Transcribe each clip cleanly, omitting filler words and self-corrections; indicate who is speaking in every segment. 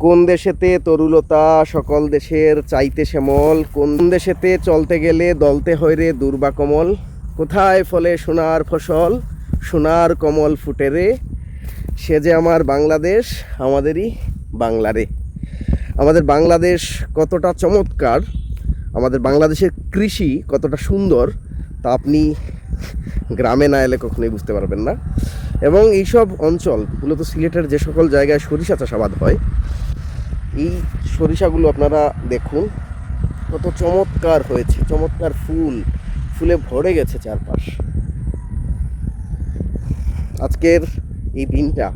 Speaker 1: কোন দেশেতে তরুলতা সকল দেশের চাইতে শ্যামল, কোন দেশেতে চলতে গেলে দলতে হয় রে দুর্বা কমল, কোথায় ফলে সোনার ফসল সোনার কমল ফুটে রে, সে যে আমার বাংলাদেশ আমাদেরই বাংলারে। আমাদের বাংলাদেশ কতটা চমৎকার, আমাদের বাংলাদেশের কৃষি কতটা সুন্দর তা আপনি গ্রামে না এলে কখনোই বুঝতে পারবেন না। এবং এইসব অঞ্চল মূলত সিলেটের যে সকল জায়গায় সরিষা চাষাবাদ হয়, এই সরিষাগুলো আপনারা দেখুন কত চমৎকার হয়েছে, চমৎকার ফুলে ভরে গেছে চারপাশ। আজকের এই দিনটা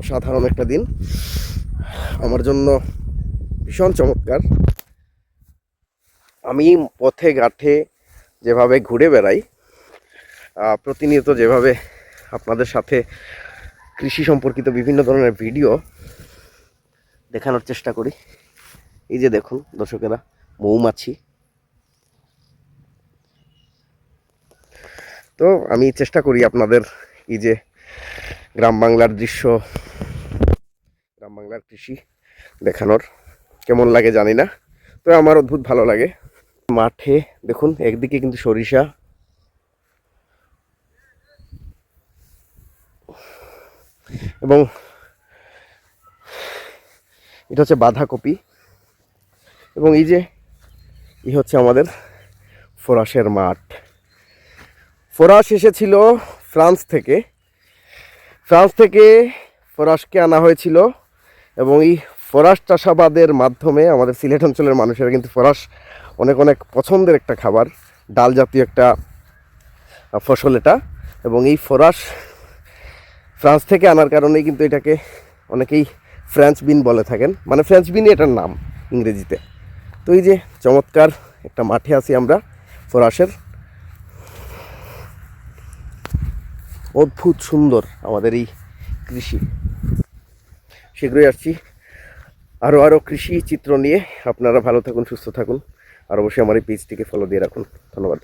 Speaker 1: অসাধারণ একটা দিন আমার জন্য, ভীষণ চমৎকার। আমি পথে ঘাটে যেভাবে ঘুরে বেড়াই, প্রতিনিয়ত যেভাবে আপনাদের সাথে কৃষি সম্পর্কিত বিভিন্ন ধরনের ভিডিও দেখানোর চেষ্টা করি, এই যে দেখুন দর্শকেরা, মৌমাছি। তো আমি চেষ্টা করি আপনাদের এই যে গ্রাম বাংলার দৃশ্য, গ্রাম বাংলার কৃষি দেখানোর। কেমন লাগে জানি না, তো আমার অদ্ভুত ভালো লাগে। মাঠে দেখুন একদিকে কিন্তু সরিষা, এবং এটা হচ্ছে বাঁধাকপি, এবং এই হচ্ছে আমাদের ফরাসের মাঠ। ফরাস এসেছিল ফ্রান্স থেকে ফরাসকে আনা হয়েছিল, এবং এই ফরাস চাষাবাদের মাধ্যমে আমাদের সিলেট অঞ্চলের মানুষেরা কিন্তু ফরাস অনেক অনেক পছন্দের একটা খাবার, ডাল জাতীয় একটা ফসল এটা। এবং এই ফ্রান্স থেকে আনার কারণেই কিন্তু এটাকে অনেকেই ফ্রেঞ্চ বিন বলে থাকেন, মানে ফ্রেঞ্চ বিনই এটার নাম ইংরেজিতে। তো এই যে চমৎকার একটা মাঠে আছি আমরা ফরাসের, অদ্ভুত সুন্দর আমাদের এই কৃষি। শীঘ্রই আসছি আরও কৃষি চিত্র নিয়ে। আপনারা ভালো থাকুন, সুস্থ থাকুন, আর অবশ্যই আমার এই পেজটিকে ফলো দিয়ে রাখুন। ধন্যবাদ।